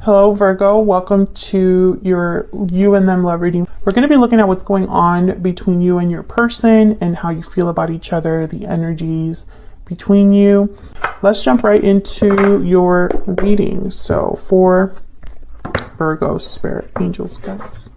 Hello Virgo, welcome to your you and them love reading. We're going to be looking at what's going on between you and your person and how you feel about each other, the energies between you. Let's jump right into your reading. So for Virgo, spirit, angels, guides,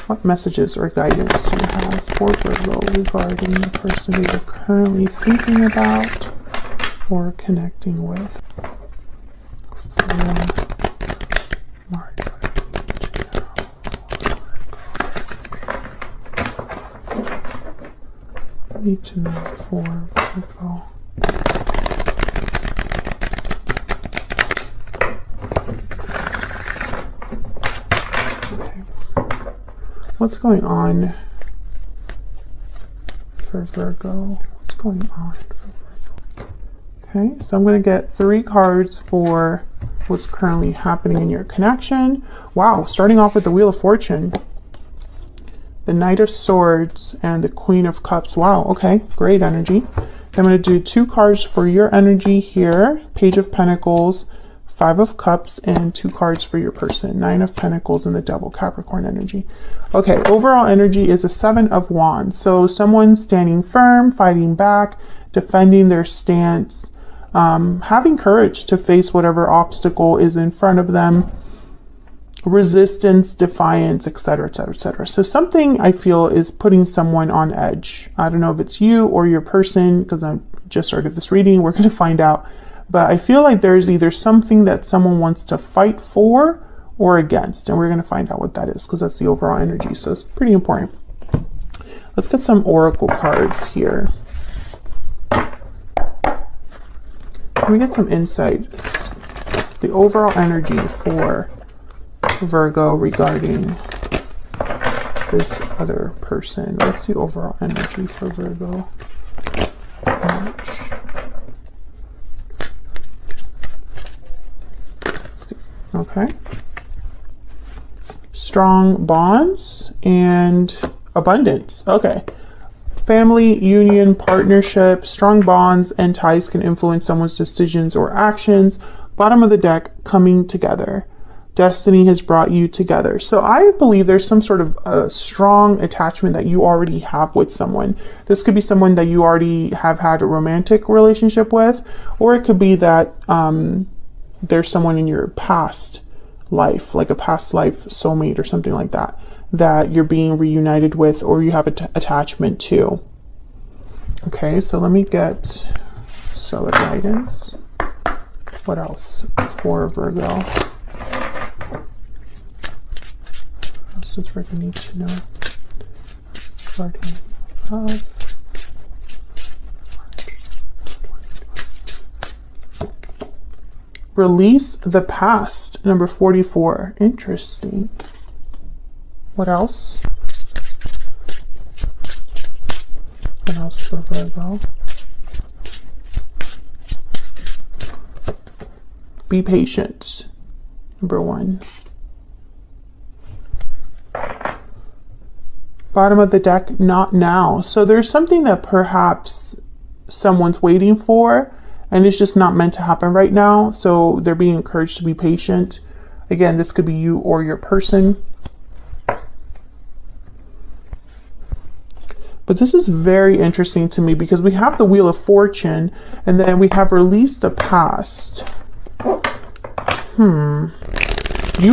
what messages or guidance do you have for Virgo regarding the person you're currently thinking about or connecting with? Need to know for Virgo. Okay. What's going on for Virgo? What's going on for Virgo? Okay, so I'm going to get 3 cards for what's currently happening in your connection. Wow, starting off with the Wheel of Fortune, the Knight of Swords, and the Queen of Cups. Wow, okay, great energy. I'm going to do 2 cards for your energy here. Page of Pentacles, 5 of Cups, and 2 cards for your person. 9 of Pentacles and the Devil, Capricorn energy. Okay, overall energy is a 7 of Wands. So someone standing firm, fighting back, defending their stance, having courage to face whatever obstacle is in front of them. Resistance, defiance, etc., etc., etc. So something I feel is putting someone on edge. I don't know if it's you or your person, because I just started this reading. We're going to find out. But I feel like there's either something that someone wants to fight for or against. And we're going to find out what that is, because that's the overall energy. So it's pretty important. Let's get some oracle cards here. Can we get some insight? The overall energy for Virgo regarding this other person. What's the overall energy for Virgo? March. Let's see. Okay. Strong bonds and abundance. Okay. Family, union, partnership, strong bonds and ties can influence someone's decisions or actions. Bottom of the deck, coming together. Destiny has brought you together. So I believe there's some sort of a strong attachment that you already have with someone. This could be someone that you already have had a romantic relationship with, or it could be that there's someone in your past life, like a past life soulmate or something like that, that you're being reunited with or you have attachment to. Okay, so let me get stellar guidance. What else for Virgo? Since we're going to need to know starting of release the past, number 44. Interesting. What else? What else for Virgo? Be patient, number 1. Bottom of the deck, not now. So there's something that perhaps someone's waiting for and it's just not meant to happen right now. So they're being encouraged to be patient. Again, this could be you or your person. But this is very interesting to me because we have the Wheel of Fortune and then we have release the past. You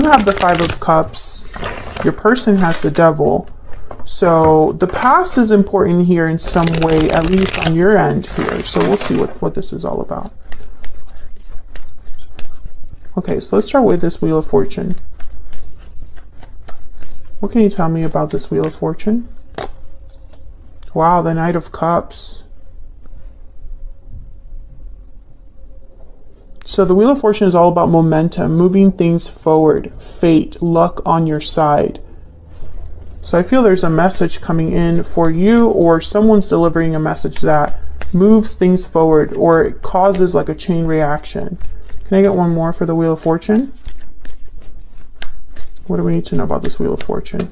have the 5 of Cups. Your person has the Devil. So the past is important here in some way, at least on your end here. So we'll see what this is all about. Okay, so let's start with this Wheel of Fortune. What can you tell me about this Wheel of Fortune? Wow, the Knight of Cups. So the Wheel of Fortune is all about momentum, moving things forward, fate, luck on your side. So I feel there's a message coming in for you, or someone's delivering a message that moves things forward or it causes like a chain reaction. Can I get one more for the Wheel of Fortune? What do we need to know about this Wheel of Fortune?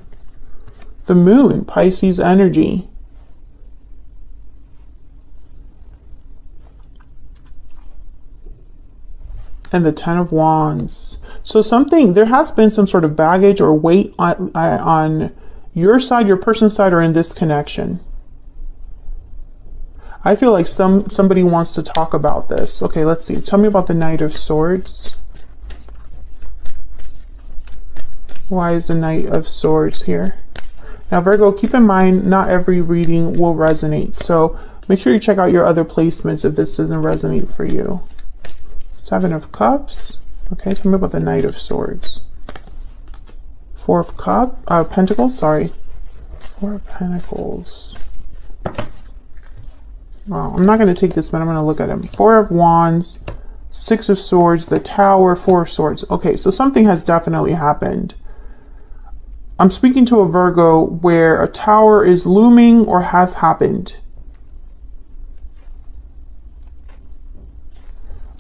The Moon, Pisces energy. And the 10 of Wands. So there has been some sort of baggage or weight on your side, your person's side, or in this connection. I feel like somebody wants to talk about this. Okay, let's see. Tell me about the Knight of Swords. Why is the Knight of Swords here? Now, Virgo, keep in mind, not every reading will resonate. So make sure you check out your other placements if this doesn't resonate for you. Seven of Cups. Okay, tell me about the Knight of Swords. Four of Pentacles, sorry. Four of Pentacles. Wow, I'm not going to take this, but I'm going to look at him. Four of Wands, Six of Swords, the Tower, Four of Swords. Okay, so something has definitely happened. I'm speaking to a Virgo where a tower is looming or has happened.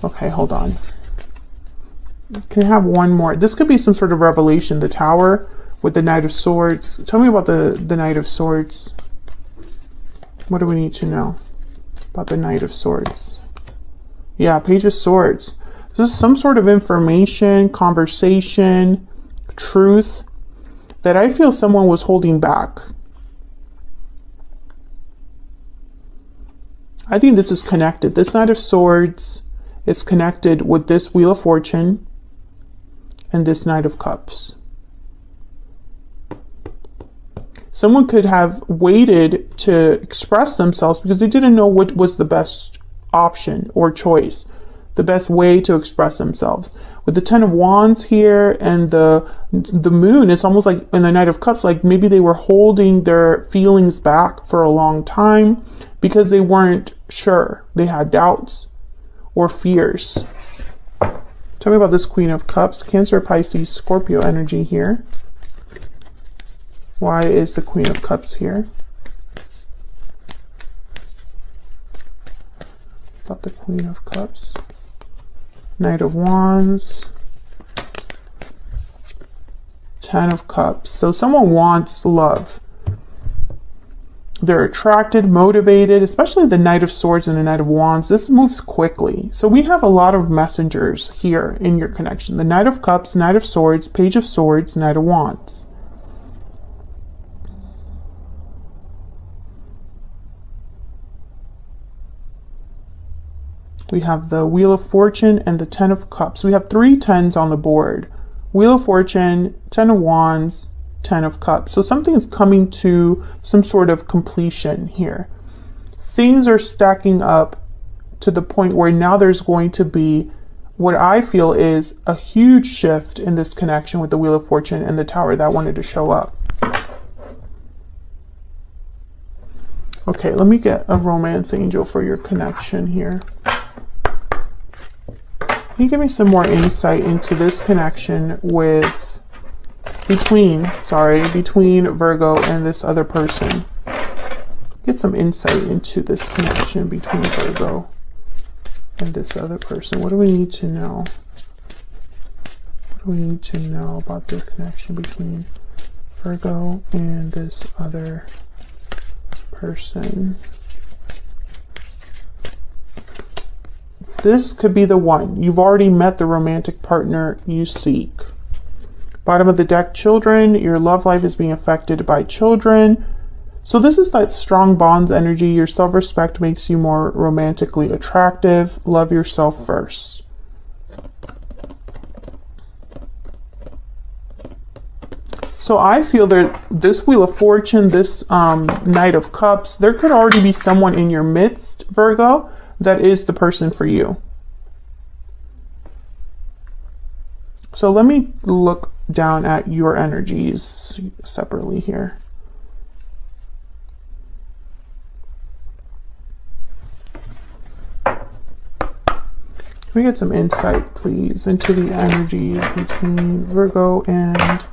Okay, hold on. Can I have one more? This could be some sort of revelation. The Tower with the Knight of Swords. Tell me about the Knight of Swords. What do we need to know about the Knight of Swords? Yeah, Page of Swords. This is some sort of information, conversation, truth that I feel someone was holding back. I think this is connected. This Knight of Swords is connected with this Wheel of Fortune and this Knight of Cups. Someone could have waited to express themselves because they didn't know what was the best option or choice, the best way to express themselves. With the Ten of Wands here and the Moon, it's almost like in the Knight of Cups, like maybe they were holding their feelings back for a long time because they weren't sure. They had doubts or fears. Tell me about this Queen of Cups, Cancer, Pisces, Scorpio energy here. Why is the Queen of Cups here? About the Queen of Cups. Knight of Wands. Ten of Cups. So someone wants love. They're attracted, motivated, especially the Knight of Swords and the Knight of Wands. This moves quickly. So we have a lot of messengers here in your connection. The Knight of Cups, Knight of Swords, Page of Swords, Knight of Wands. We have the Wheel of Fortune and the Ten of Cups. We have 3 tens on the board. Wheel of Fortune, Ten of Wands, Ten of Cups. So something is coming to some sort of completion here. Things are stacking up to the point where now there's going to be what I feel is a huge shift in this connection with the Wheel of Fortune and the Tower that wanted to show up. Okay, let me get a romance angel for your connection here. Can you give me some more insight into this connection between Virgo and this other person? Get some insight into this connection between Virgo and this other person. What do we need to know? What do we need to know about the connection between Virgo and this other person? This could be the one. You've already met the romantic partner you seek. Bottom of the deck, children. Your love life is being affected by children. So this is that strong bonds energy. Your self-respect makes you more romantically attractive. Love yourself first. So I feel that this Wheel of Fortune, this Knight of Cups, there could already be someone in your midst, Virgo, that is the person for you. So let me look down at your energies separately here. Can we get some insight, please, into the energy between Virgo and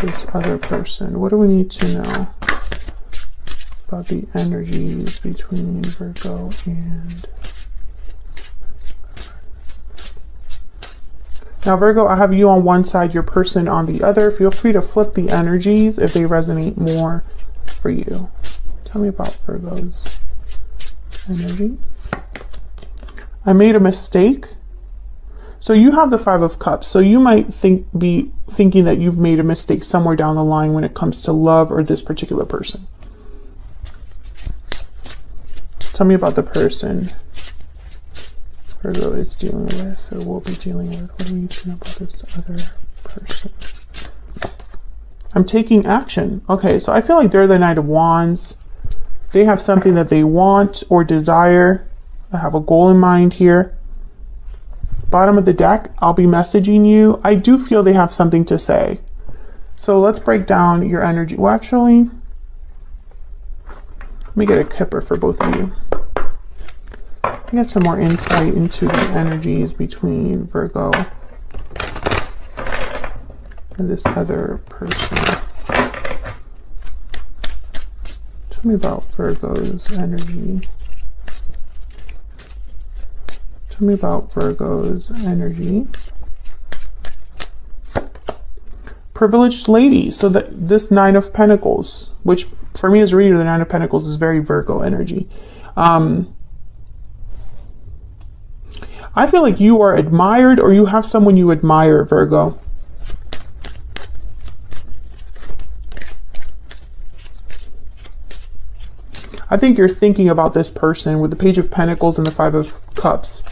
this other person? What do we need to know about the energies between Virgo and... Now, Virgo, I have you on one side, your person on the other. Feel free to flip the energies if they resonate more for you. Tell me about Virgo's energy. I made a mistake. So you have the Five of Cups. So you might be thinking that you've made a mistake somewhere down the line when it comes to love or this particular person. Tell me about the person Virgo is dealing with or will be dealing with. What do we need to know about this other person? I'm taking action. Okay, so I feel like they're the Knight of Wands. They have something that they want or desire. I have a goal in mind here. Bottom of the deck, I'll be messaging you. I do feel they have something to say. So let's break down your energy. Well, actually, let me get a kipper for both of you. Get some more insight into the energies between Virgo and this other person. Tell me about Virgo's energy. Tell me about Virgo's energy. Privileged lady. So that this Nine of Pentacles, which for me as a reader, the Nine of Pentacles is very Virgo energy. I feel like you are admired or you have someone you admire, Virgo. I think you're thinking about this person with the Page of Pentacles and the Five of Cups.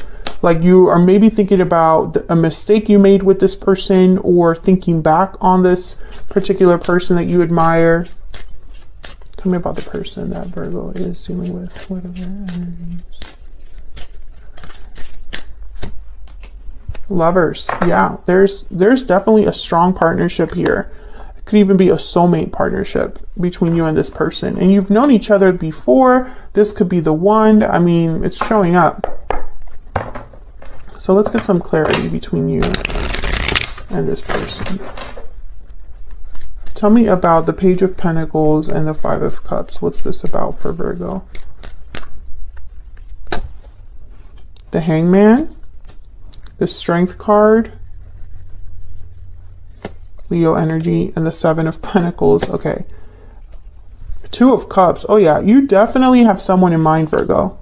Like you are maybe thinking about a mistake you made with this person or thinking back on this particular person that you admire. Tell me about the person that Virgo is dealing with. What are their energies? Lovers. Yeah, there's definitely a strong partnership here. It could even be a soulmate partnership between you and this person. And you've known each other before. This could be the one. I mean, it's showing up. So let's get some clarity between you and this person. Tell me about the Page of Pentacles and the Five of Cups. What's this about for Virgo? The Hangman, the Strength card, Leo energy, and the Seven of Pentacles. Okay. Two of Cups. Oh yeah, you definitely have someone in mind, Virgo.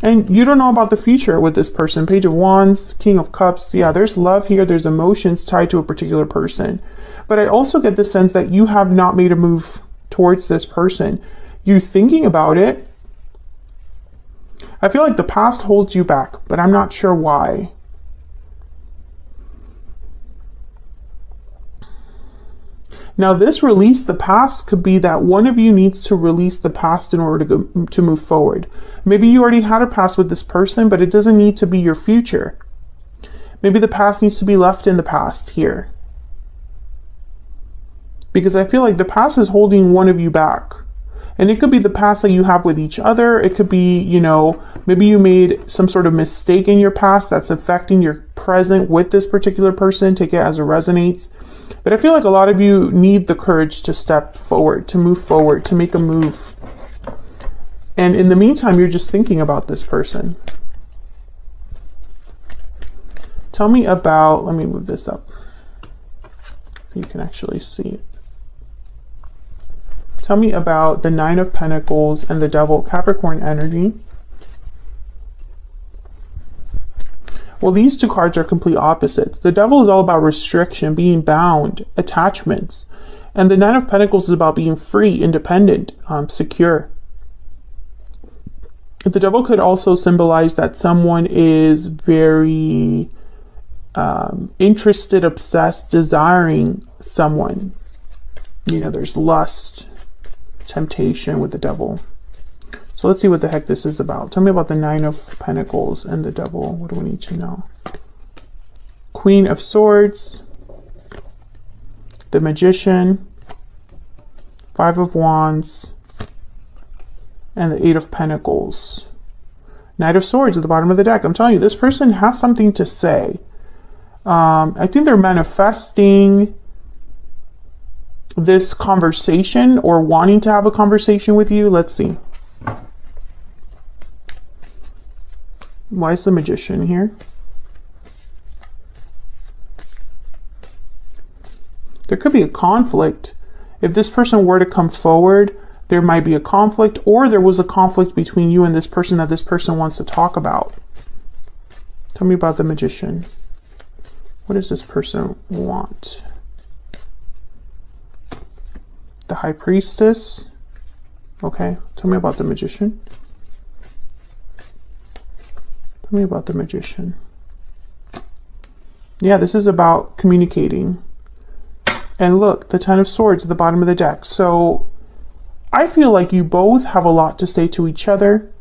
And you don't know about the future with this person. Page of Wands, King of Cups. Yeah, there's love here. There's emotions tied to a particular person. But I also get the sense that you have not made a move towards this person. You're thinking about it. I feel like the past holds you back, but I'm not sure why. Now, this release the past could be that one of you needs to release the past in order to move forward. Maybe you already had a past with this person, but it doesn't need to be your future. Maybe the past needs to be left in the past here. Because I feel like the past is holding one of you back. And it could be the past that you have with each other. It could be, you know, maybe you made some sort of mistake in your past that's affecting your present with this particular person. Take it as it resonates. But I feel like a lot of you need the courage to step forward, to move forward, to make a move. And in the meantime, you're just thinking about this person. Tell me about, let me move this up so you can actually see it. Tell me about the Nine of Pentacles and the Devil, Capricorn energy. Well, these two cards are complete opposites. The Devil is all about restriction, being bound, attachments. And the Nine of Pentacles is about being free, independent, secure. The Devil could also symbolize that someone is very interested, obsessed, desiring someone. You know, there's lust, temptation with the Devil. So let's see what the heck this is about. Tell me about the Nine of Pentacles and the Devil. What do we need to know? Queen of Swords, the Magician, Five of Wands, and the Eight of Pentacles. Knight of Swords at the bottom of the deck. I'm telling you, this person has something to say. I think they're manifesting this conversation or wanting to have a conversation with you. Let's see. Why is the Magician here? There could be a conflict. If this person were to come forward, there might be a conflict, or there was a conflict between you and this person that this person wants to talk about. Tell me about the Magician. What does this person want? The High Priestess. Okay, tell me about the Magician. Tell me about the Magician. Yeah, this is about communicating. And look, the Ten of Swords at the bottom of the deck. So I feel like you both have a lot to say to each other.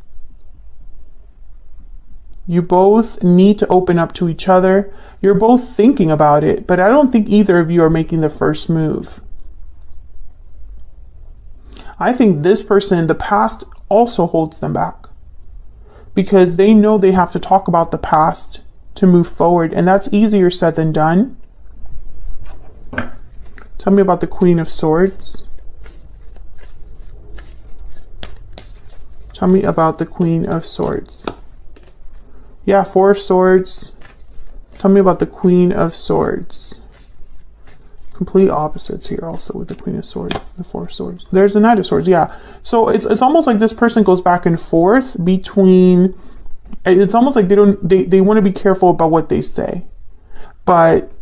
You both need to open up to each other. You're both thinking about it, but I don't think either of you are making the first move. I think this person in the past also holds them back because they know they have to talk about the past to move forward, and that's easier said than done. Tell me about the Queen of Swords. Tell me about the Queen of Swords. Yeah, Four of Swords. Tell me about the Queen of Swords. Complete opposites here also with the Queen of Swords, the Four of Swords. There's the Knight of Swords, yeah. So it's almost like this person goes back and forth between, it's almost like they want to be careful about what they say. But,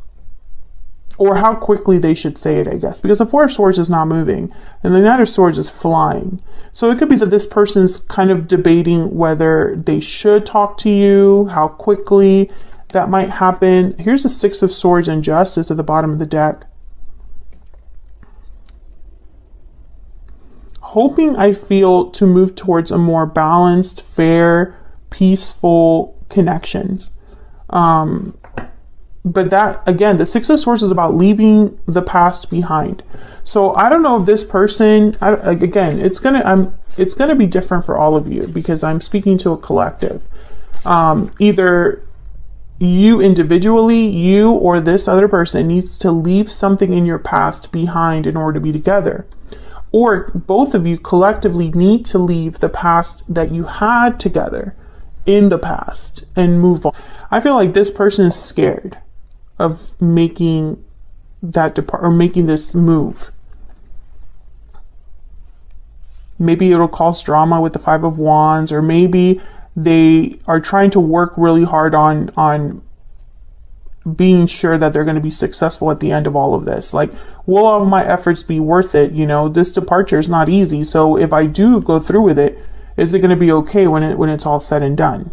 or how quickly they should say it, I guess. Because the Four of Swords is not moving and the Knight of Swords is flying. So it could be that this person's kind of debating whether they should talk to you, how quickly that might happen. Here's the Six of Swords and Justice at the bottom of the deck. Hoping, I feel, to move towards a more balanced, fair, peaceful connection. But that, again, the Six of Swords is about leaving the past behind. So I don't know if this person, again, it's gonna be different for all of you because I'm speaking to a collective. Either you individually, you or this other person needs to leave something in your past behind in order to be together. Or both of you collectively need to leave the past that you had together in the past and move on. I feel like this person is scared of making that or making this move. Maybe it'll cause drama with the Five of Wands, or maybe they are trying to work really hard on being sure that they're going to be successful at the end of all of this. Like, will all of my efforts be worth it? You know, this departure is not easy. So if I do go through with it, is it going to be okay when it's all said and done?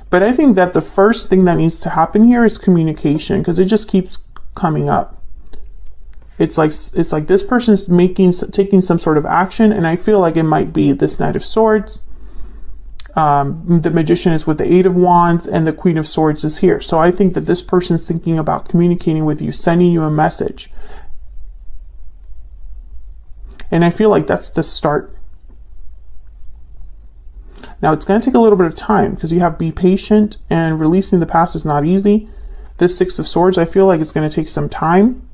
But I think that the first thing that needs to happen here is communication, because it just keeps coming up. It's like this person's taking some sort of action, and I feel like it might be this Knight of Swords. The Magician is with the Eight of Wands, and the Queen of Swords is here. So I think that this person's thinking about communicating with you, sending you a message. And I feel like that's the start. Now it's going to take a little bit of time because you have to be patient, and releasing the past is not easy. This Six of Swords, I feel like it's going to take some time.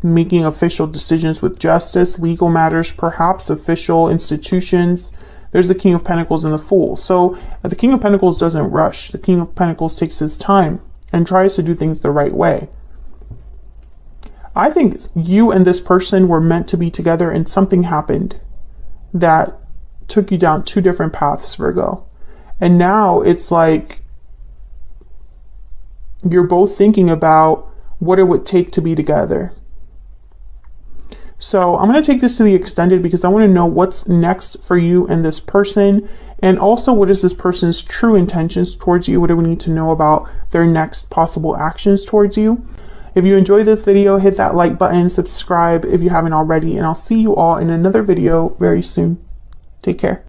Making official decisions with justice, legal matters, perhaps official institutions. There's the King of Pentacles and the Fool. So the King of Pentacles doesn't rush. The King of Pentacles takes his time and tries to do things the right way. I think you and this person were meant to be together, and something happened that took you down two different paths, Virgo. And now it's like you're both thinking about what it would take to be together. So I'm going to take this to the extended because I want to know what's next for you and this person. And also, what is this person's true intentions towards you? What do we need to know about their next possible actions towards you? If you enjoyed this video, hit that like button, subscribe if you haven't already, and I'll see you all in another video very soon. Take care.